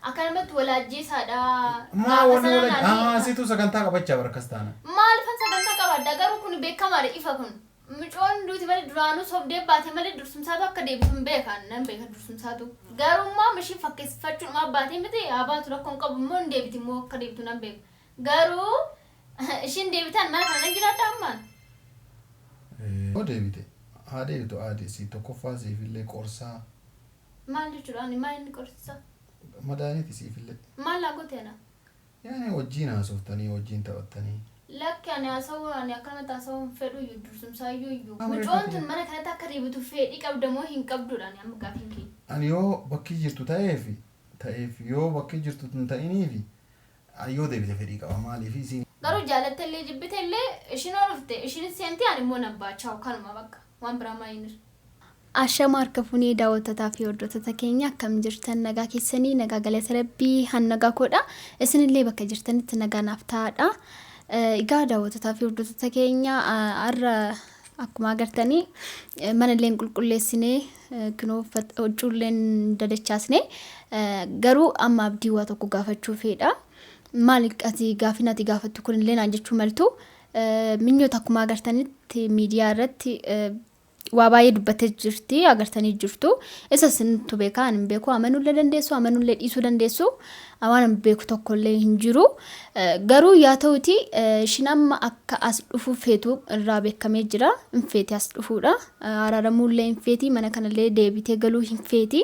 أكلمت ولا جيس هذا ما ولا سيتو سكنتا كبتشا بركستانا ما الفن سكنتا كبدا قالوا كن بيكمل إفكون مجون دوتي مالي درانو صوب ديب باتي مالي درسم ساتو كديب سم بيكان نم بيك درسم ساتو قالوا ما مشي فكس فتشو ما باتي متى أبات لكم قب من ديبتي مو كديب تنام بيك قالوا إيشين ديبتان ما كان نجرا تامان أو ديبتي هذا يتو عادي سيتو كفازي في اللي كورسا ما نجراني ما نكورسا مداني تسي في اللي ما لا قلت أنا يعني وجينا سوفتني وجين تبتني لك أنا أسوي أنا أكلم تسوي فيرو يدرسم سايو يو مجون تن ما كان تكريب تفيد إكابد مو هين كابدو لاني أم كافينكي أنا يو بكي جرتو تايفي يو بكي جرتو تنتايني في أيو ديبتي فريقا ومالي في سين قالوا جالت اللي جبت اللي إيشين عرفته إيشين سينتي أنا مو نبى تشاو كلمة بقى وان برا ينر أشمار كفوني داوتتا في وردوتتا كينيا كم جرتن نجا كيسني نجا جلس ربي هنجا كودا السن اللي بك جرتن تنجا نفتادا إيجا داوتتا في وردوتتا كينيا akkuma agartanii mana illee qulqulleessinee kinoo hojjulleen dadachaasne garuu amma abdii waa tokko gaafachuu fedha maaliif ati gaafinati gaafattu kun illee naan jechuu maltu minyoota akkuma agartanitti miidiyaa irratti waa baay'ee dubbattee jirti agartanii jirtu isa sintu beekaa hin beeku amanullee dandeessu amanullee dhiisuu dandeessu waan beeku tokko illee hin jiru garuu yaa ta'uti shinamma akka as dhufu feetu irraa beekamee jira hin feeti as dhufuudha araaramullee hin feeti mana kanallee deebitee galuu hin feeti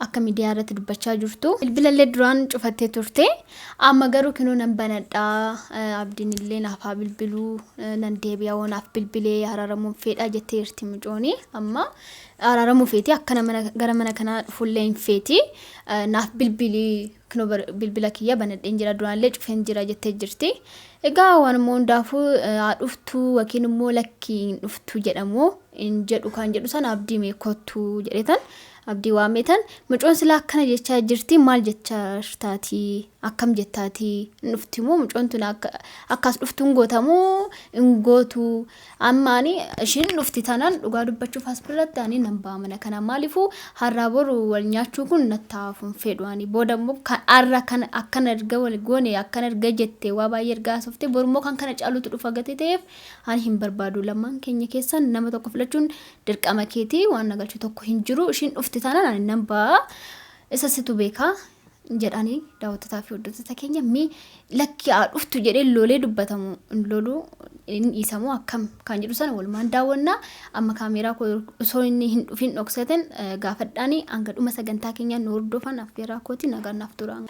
akka miidiyaa irratti dubbachaa jirtu bilbilallee duraan cufattee turte amma garuu kinoo nan banadhaa abdiin illee naaf bilbiluu nan deebi'aa wanaaf bilbilee araaramuun feedhaa jettee jirti mucooni amma araaramu feeti akka gara mana kanaa dhufullee hin feeti naaf bilbilii kinoo bilbila kiyya banadheen jira duraanillee cufeen jira jettee jirti egaa waan immoo hundaafuu dhuftuu yookiin immoo lakkiin dhuftuu jedhamu hin jedhu kan jedhu sana abdii meekottuu jedhetan abdii waametan mucoon sila akkana jechaa jirti maal jechaa taati akkam jettaati dhuftimoo mucoon tun akkas dhuftuun gootamoo hin gootu ammaani ishiin dhufti tanaan dhugaa dubbachuuf as biratti ani nan ba'a mana kana maaliifuu har'aa boru wal nyaachuu kun nattaafuun fedhuani booda immoo har'a kan akkana erga wal goone akkana erga jettee waa baay'ee ergaa softee borummoo kan kana caalutu dhufa gatee ta'eef ani hin barbaadu lamaan keenya keessan nama tokko filachuun dirqama keetii waan nagalchuu tokko hin jiru ishiin dhufti tanaan ani nan ba'a isa situ beekaa jedhanii daawwattotaa fi hordoftoota keenya mi lakki dhuftu jedhee lolee dubbatamu loluu inni isamoo akkam kan jedhu sana walumaan daawwannaa amma kaameeraa koo osoo inni hin dhufin dhoksaten gaafadhaanii hanga dhuma sagantaa keenyaa nu hordofan affeeraa kooti nagaannaaf turaan.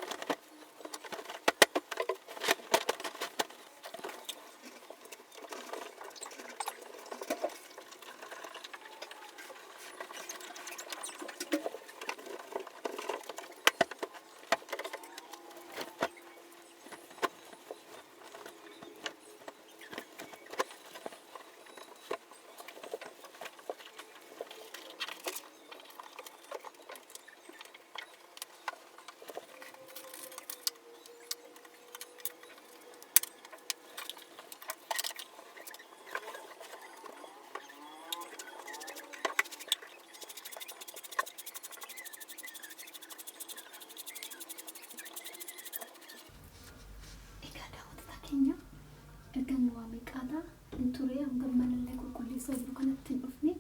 Ergan waamee qaadaa hin ture hanga manallee qulqulleessaa jiru kanatti hin dhufne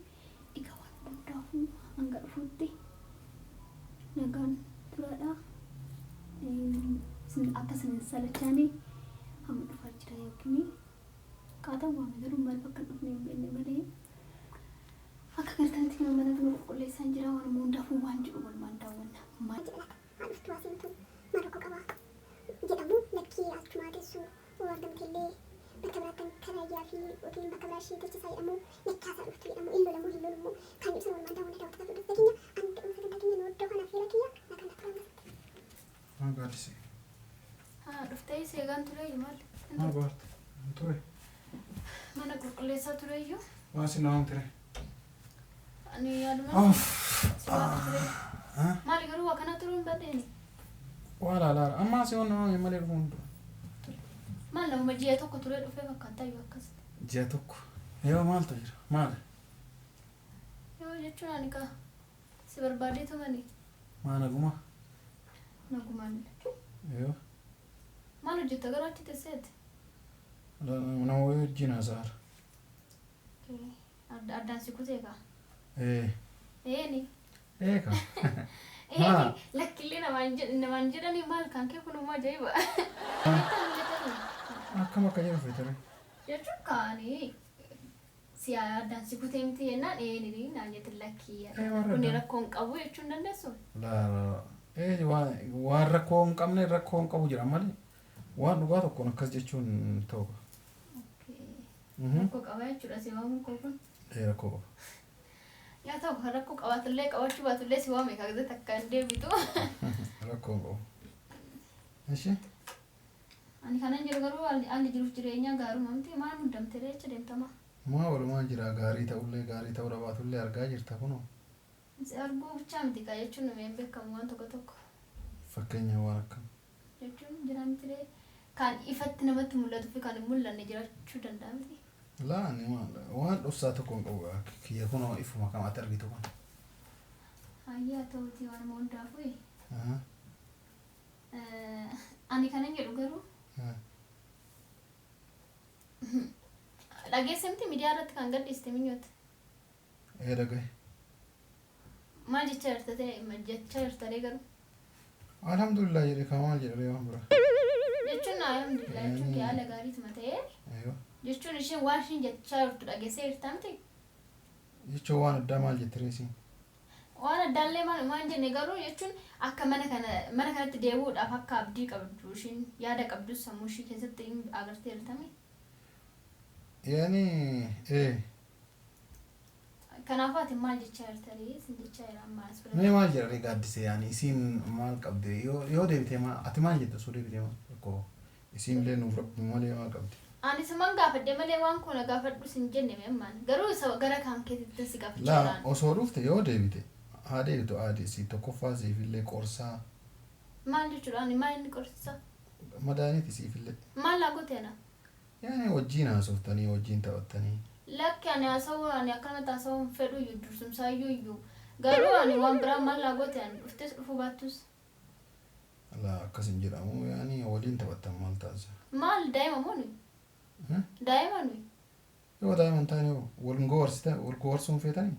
egaa waan hundaafuu hanga dhufuutti nagaan turaadha akka isin salachaanii hamma dhufaa jira yookiin qaadaan waamee garuu maal bakka dhufne hin beekne malee akka gargaartii mana kana qulqulleessaa jira waan hundaafuu waan jiru walumaan daawwanna maal dhuftu asiintu marga qaba jedhamu lakkii achuma adeessu argamtillee bakka biraatan karayyaa fi yookiin bakka biraa ishee teessisaa jedhamu lakkaasaa dhuftu jedhamu illola moo hin lolummoo kan ibsan walumaan daawwanna daawwattoota dhufta keenya ani dhuma sagantaa keenya nu iddoo kana affeera kiyya nagaan akka turan Magaalisi. dhuftee seegaan ture maal Magaalt. Ture. mana qulqulleessaa ture iyyuu Waan si naam ture. ani yaaduma maali garuu waa kana turuu hin badheeni Wala la. Amma si on nama malee dhufuun. maal nama ji'a tokko ture dhufee fakkaata iyyuu akkasitti Ji'a tokko. Yoo maaltu jira? Maal? yoo jechuun ani ka si barbaadee tumani Maana guma. Nagumaan. Yoo. Maal hojjetta garuu achi teesseeti? Nama wajjin haasa'ara. Addaan si kutee kaa? Eeni. Eeka. Eeni lakkillee namaan jedhanii maal kan kee kun immoo ajaa'iba. Akkam akka jedhu feetame. Jechuun kaanii si addaan si kutee miti jennaan eeni naan jettin lakkii. Kun rakkoon qabu jechuun dandeessu? Waan rakkoo hin qabne rakkoo hin qabu jedha malee waan dhugaa tokkoon akkas jechuun ta'u. Rakkoo qaba jechuudha si waamuun koo kun? Rakkoo qaba. Yaa ta'u rakkoo qabaatullee qabachuu baatullee si waame kaagdee takka hin deebitu. Rakkoo qabu. Ishee? Ani kanan jiru garuu haalli jiruuf jireenya gaaruma miti maal muddamtee jecha deemtama? Maa walumaan jira gaarii ta'uu dhabaatullee argaa jirta kunoo. Si arguu bichaa miti kaa jechuun nameen beekamu waan tokko. Fakkeenya waan akkam. Jechuun jira miti kan ifatti namatti mul'atuu fi kan hin mul'anne jiraachuu danda'a miti. Laani waan dhufsaa tokko hin qabu kiyya kunoo ifuma kamaatti argitu kun. Hayyaa ta'uutii waan nama hundaafuu. Ani kanan jedhu garuu. Dhageesse miti miidiyaa irratti kan gadhiiste minyoota. Dhagaye. Maal jecha jirtatee garuu? Alhamdulillah jedhe kan maal jedhe waan bira. Jechuun alhamdulillah jechuun haala gaariituma ta'ee. Jechuun isheen waan isheen jechaa jirtu dhageessee jirta miti? Jechuun waan addaa maal jette reesiin? Waan addaallee maal jenne garuu jechuun akka mana kanatti deebi'uudhaaf akka abdii qabdu isheen yaada qabdus sammuu ishee keessatti agartee jirtami? Yaani Kanaafuu ati maal jechaa jirtanii? Isin jechaa jira amma as Mee maal jedhanii gaaddise yaani isiin maal qabde yoo deebitee ati maal jette osoo deebitee maal isiin illee nuuf rabbi malee maal qabdi? Ani siman gaafadhe malee waan kuna gaafadhu sin jenne meemmaan garuu isa gara kan keessatti si gaafachaa Laa osoo dhufte yoo deebite haa deebitu adeesi tokkoffaa siifillee qorsaa. Maal jechuudha ani maal inni qorsaa? Madaaniiti siifillee. Maal laa gooteena? Yaani wajjiin haasoftanii wajjiin taphattanii. Lakki ani haasawuu ani akkanatti haasawuun fedhu iyyuu dursumsaa iyyuu garuu ani waan biraa maal laa goote ani dhuftes dhufuu baattus. Laa akkas hin jedhamu yaani waliin taphattan maal taasisa? Maal daa'ima moo nuyi? Daa'ima nuyi? Yoo daa'iman taane wal goorsuun feetanii?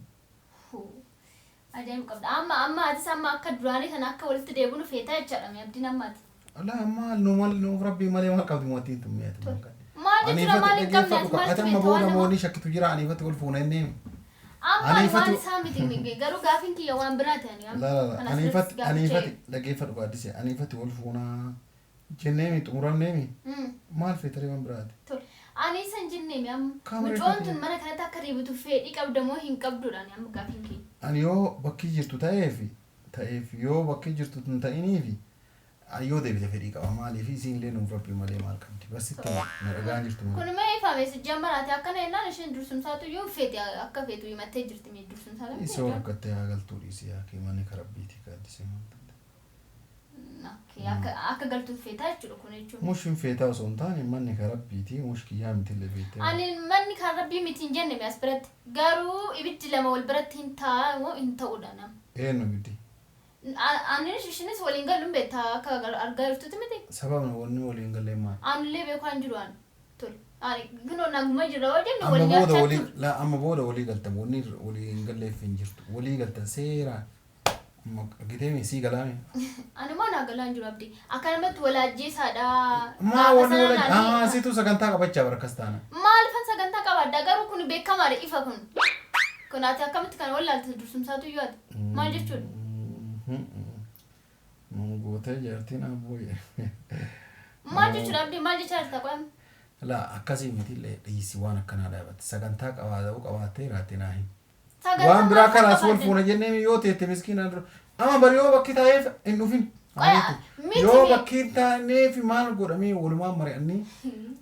Ajaa'ib qabda. Amma atis amma akka duraanii kana akka walitti deebiinu feetaa jechaadha abdiin ammaati. Laa maal nuuf rabbii malee maal qabdi mootiin tummeetu. Maal jechuudha maal hin qabne ati maal ati amma booda moonii shakkitu jira aniifatti wal fuuna inni. Amma waan isaa miti garuu gaafiin kiyya waan biraati ani. Aniifatti dhageeffadhu gaaddise aniifatti wal fuunaa jenneemi xumuramneemi. Maal feetaree waan biraati? Ani san jenneemi amma mucoon tun mana kanatti akka deebitu fedhii qabda moo hin qabdudha amma gaafiin kiyya. Ani yoo bakki jirtu ta'eef yoo bakki jirtu tun ta'iniifi yoo deebite fedhii qaba maaliif isiin illee nuuf rabbii malee maal qabdi barsitti na dhagaan jirtu malee. Kun mee ifame si jammaraati akkana jennaan isheen dursumsaatu yoo feete akka feetu himattee jirti mee dursumsaa kan isoo rakkattee haa galtuu dhiisii haa manni karabbiitii gaaddisee maal akka galtuuf feetaa jechuudha kun jechuudha. Mushin feetaa osoo hin taane manni karabbiitii mushkiyyaa miti illee feetee. Ani manni karabbii miti hin jenne as biratti garuu ibiddi lama wal biratti hin ta'a moo hin ta'udha nama. Eenyu ibiddi? Anis ishinis waliin galuun beektaa akka argaa jirtutti miti. Sababni wanni waliin galee maal? Anillee beeku an jiru an tole. Ani ginoo naguma jira yoo jennu waliin galchaa jiru. Amma booda walii galtan wanni waliin galleef hin jirtu. Walii galtan seeraan. Giteemi sii galaame. Ani maa naa galaan jiru abdii. Akkanumatti walaajjeesaadha. Maa wanni walaajjee siitu sagantaa qabachaa barakas taana. Maalifan sagantaa qabadda garuu kun beekamaadha ifa kun. Kun ati akkamitti kan wallaaltu dursumsaatu iyyuu ati. Maal jechuudha? Gootee jaartiin abbooyee. Maal jechuudha abdii maal jechaa jirta qo'am? Laa akkasii miti illee dhiisi waan akkanaa dhaabate sagantaa qabaattee irratti naa himi. Waan biraa kanaas wal fuuna jennee yoo teette miskiinaan dura amma bari yoo bakki taa'eef hin dhufin. Yoo bakki hin taaneef maal godhamee walumaan mari'annee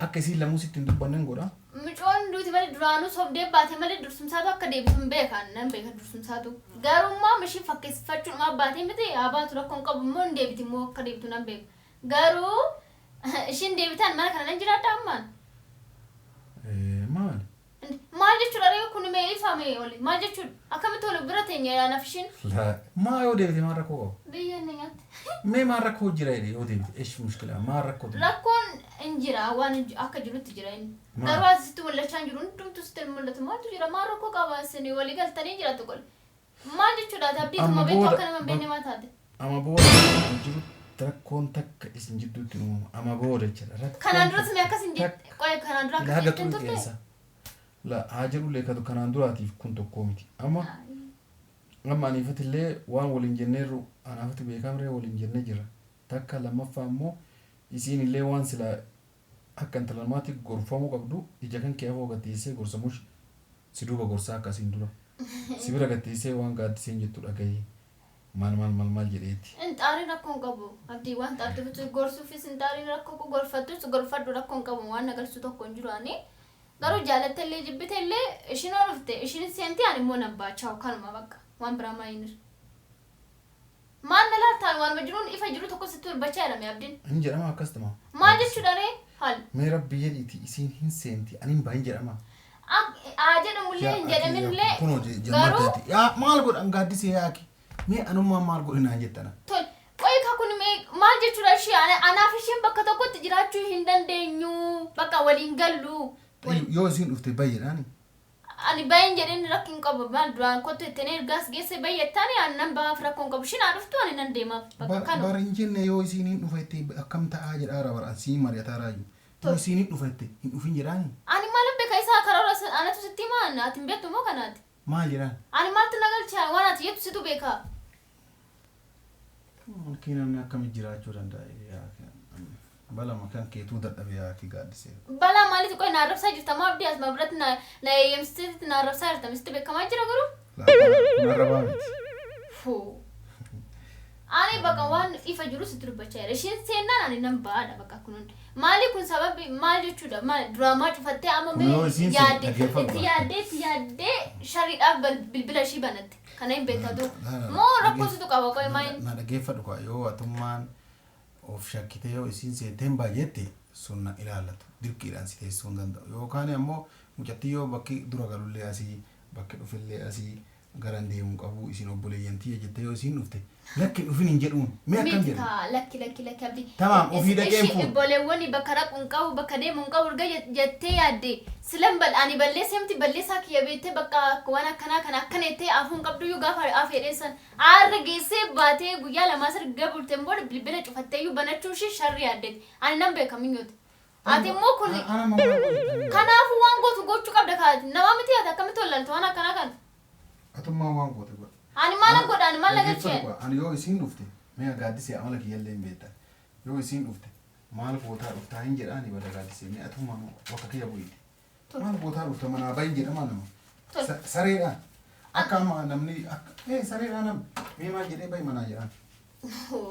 akka isiin lamuu sitti hin dubbannen godha. Mucoon duuti malee duraanuu sobdee baatee malee dursumsaatu akka deebisu hin beekan nan beeka dursumsaatu. Garummaa ishii fakkeeffachuudhumaa baatee miti baatu rakkoon qabu immoo hin deebiti immoo akka deebitu nan beeka. Garuu ishiin deebitaan mana kana nan jiraadha ammaan. Maali? ما جت شو رأيك كوني ما يفهمي ولي ما جت شو أكمل تقول برتين يا نفسين لا ما يودي ما ركوا بيجنيات ما ركوا جرايدي يودي إيش مشكلة ما ركوا ركون إنجرا وان أكجلو تجرين ما. دروازة ستو ولا شانجرون توم تستلم ولا تما تجرا ما ركوا كواسني ولي قال تاني جرا تقول ما جت شو ده تبدي أما ثم بيتوا بودا- كنا من بيني ما تاد أما بودا جرو تركون تك اسم جدو تنو أما بودا جرا كان أندرس ميكا سنجت تك كوي كان أندرا لا هذا كسنجت طول تطلع كيسا لا هاجروا لك هذا كان أندراتي كنت كوميتي أما أنا فت اللي وان والإنجنير أنا فت بيكامرة والإنجنير جرا تك لما فهموا يسين اللي وان سلا أكن تلماتي غرفمو قبضو إذا كان كيف هو قتيسة غرسموش سيدوبا غرسا كاسين دولا سيبرا قتيسة وان قاد سينجتو لكاي مال جريتي انت اري ركون قبو ابدي وانت اتفتو غورسو في سنتاري ركو غورفتو غورفدو ركون قبو وانا غلسو تو كونجراني غارو جالت اللي جبت اللي شنو عرفت شنو سنتي يعني مو نبا تشاو كان ما بقى وان برا ينر ما نلا تاي وان مجنون يفجرو تو كستور بچا لم يابدين إنجر أما كاستما ما جت داري هل ما ربي يديتي إسين هن سنتي أنا بانجر أما اجن مولي انجر من لي كونو جماعتي يا مال قول أنقادي سياكي مي أنا ما مال قول إنها جتنا تول ቆይ ካኩን ማል ጀቹ ራሺ አናፍሽን በከተኮ ትጅራቹ ሂንደንደኙ በቃ ወሊን ገሉ yoo isin dhufte bayyadhaani ani bayin jedhen rakkin qabu maal duraan kottu ittine ergaas geesse bayyattaani annan baaf rakkoon qabu shin aduftu ani nan deemaaf bakka kanu bara hin jenne yoo isiniin dhufette akkam ta'aa jedhaara bara sii mari'ataa raayu yoo isiniin dhufette hin dhufin jedhaani ani maalan beeka isaa karoora anatu sitti maan atin beektu moo kanaati maal jedhaan ani maaltu nagalchaa waan ati jettu situ beeka malkii namni akkami jiraachuu danda'a bala makan keetuu dadhabe yaa ki gaaddisee bala maaliif qoy naarrabsaa jirta maa abdii asma biratti na eeyyamsiteeti naarrabsaa jirta misitti beekamaa jira garuu narrabaa miti fuu ani bakka waan ifa jiru sitti dubbachaa jira isheen seennaan ani nan ba'aadha bakka kunuun maali kun sababi maal jechuudha maal duraamaa cufattee amma mee yaaddee shariidhaaf bilbila ishii banatte kana hin beekatu moo rakkoositu qaba qoy maayin na dhageeffadhu kwa yoo atummaan of shakkite yoo isiin seenteen baay'eette sunna ilaallatu dirqiidhaan si teessuu hin danda'u yookaan ammoo mucattii yoo bakki dura galullee asii bakki dhufillee asii garan deemuu qabu isin obboleeyyantii jettee yoo isiin dhufte lakki dhufin hin jedhuun mee akkam jedhu lakki abdii tamaam ofii dhaqeen fuun obboleewwani bakka raquun qabu bakka deemuun qabu urga jettee yaadde silan ani balleesseemti balleessaa kiyya beettee bakka waan akkanaa kana akkana jettee afuun qabduyyuu gaafa afeedheessan aarra geessee baatee guyyaa lamaa sirga bulteen booda bilbila cufatteeyyuu banachuu ishee sharri yaaddeeti ani nan beeka minyooti ati immoo kun kanaafuu waan gootu gochuu qabda kaati namaa miti ati akkamitti wallaltu waan akkanaa kana atummaa waan goote godha ani maalan godha ani maal lagalchee ani yoo isiin dhufte mee gaaddisee amala kiyyallee hin beektan yoo isiin dhufte maal gootaa dhuftaa hin jedhaani bada gaaddisee mee atummaa bakka kiyya bu'iti maal gootaa dhufta manaa bahin jedhama nama sareedhaan akka amma namni sareedhaan namni mee maal jedhee bahi manaa jedhaan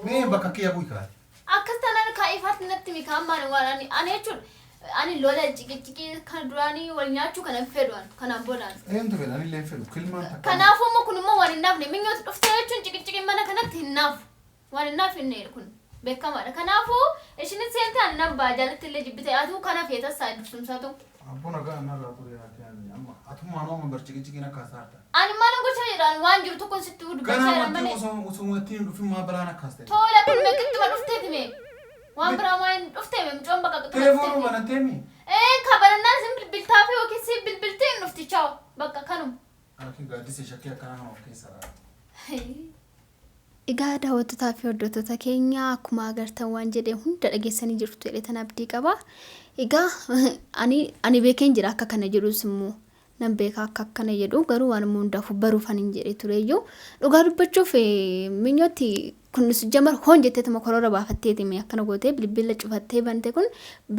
mee bakka kiyya bu'i kaati akkas tanaan kaa'ifaatti natti mikaan maani waan ani jechuudha ani lola ciqiciqii kan duraanii wal nyaachuu kana fedhan kanaan boodaan eentu fedhan illee fedhu kilmaan takka kanaafuu immoo kun immoo waan hin naafne minyoota dhuftee jechuun ciqiciqiin mana kanatti hin naafu waan hin naafne kun beekamaadha kanaafuu ishinin seente ani nan baa jaalatti illee jibbite atuu kana feetassaa dursumsaatu abbuna gaa narraa ture amma atummaan ooma bar ciqiciqiin akka asaarta ani maalan gocha jedhaan waan jiru tokkon sitti dubbachaa jiran malee osumatti hin dhufin maa balaan akkas ta'e tola kun meeqittuma dhufteeti mee waan biraa waan dhuftee mucoon bakka telefoonuu banateemi kabanannaan isin bilbiltaa fi yookiin si bilbiltee hin dhufti chaaw bakka kanum Akin gaaddisee shakkii akkanaa nama of keessaa Egaa daawwattotaa fi hordoftoota keenya akkuma agartan waan jedhee hunda dhageessanii jirtu jedhee tan abdii qaba. Egaa ani beekeen jira akka kana jedhus immoo nan beeka akka akkana jedhu garuu waan hundaafuu baruufan hin jedhee tureyyuu dhugaa dubbachuuf minyooti kunis jamar hoon jettee tama korora baafatteeti mee akkana gootee bilbila cufattee bante kun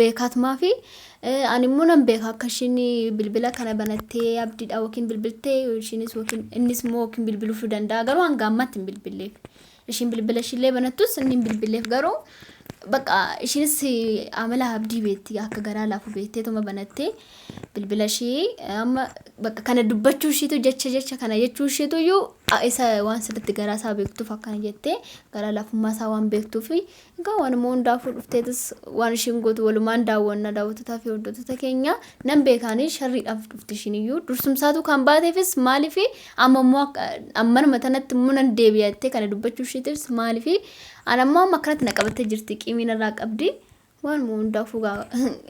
beekaatumaa fi ani immoo nan beeka akka ishiin bilbila kana banattee abdiidha yookiin bilbiltee ishiinis yookiin innis immoo yookiin bilbiluufuu danda'a garuu hanga ammatti hin bilbilleef ishiin bilbila ishillee banattus inni hin bilbilleef garuu bakka ishinis amala abdii beetti akka garaa laafu beettee tuma banattee bilbila ishee amma bakka kana dubbachuu isheetu jecha kana jechuu isheetu iyyuu isa waan sirriitti garaa isaa beektuuf akkana jettee garaa laafummaa isaa waan beektuuf egaa waan immoo hundaafuu dhufteetis waan ishiin gootu walumaan daawwattotaa fi hordoftoota keenya nan beekaanii sharriidhaaf dhufti ishiin iyyuu dursumsaatu kan baateefis maaliif amma immoo ammanuma tanatti immoo nan deebi'attee kana dubbachuu isheetis maaliif anammoo amma akkanatti na qabattee jirti qiimiin irraa qabdi waan hundaafuu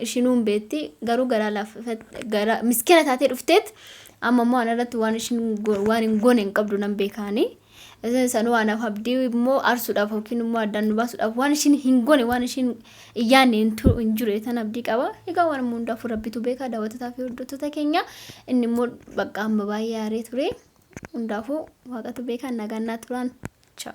ishiinuun beetti garuu garaa miskiina taatee dhufteet amma immoo anarratti waan hin goone hin qabdu nan beekaanii sanuu anaaf abdii immoo aarsuudhaaf yookiin immoo addaan nu baasuudhaaf waan ishiin hin goone waan ishiin iyyaanne hin jiru tan abdii qaba egaa waan hundaafuu rabbitu beekaa daawwattotaa fi hordoftoota keenya inni immoo bakka amma baay'ee aaree ture hundaafuu waaqatu beekaa nagaannaa turaan ciao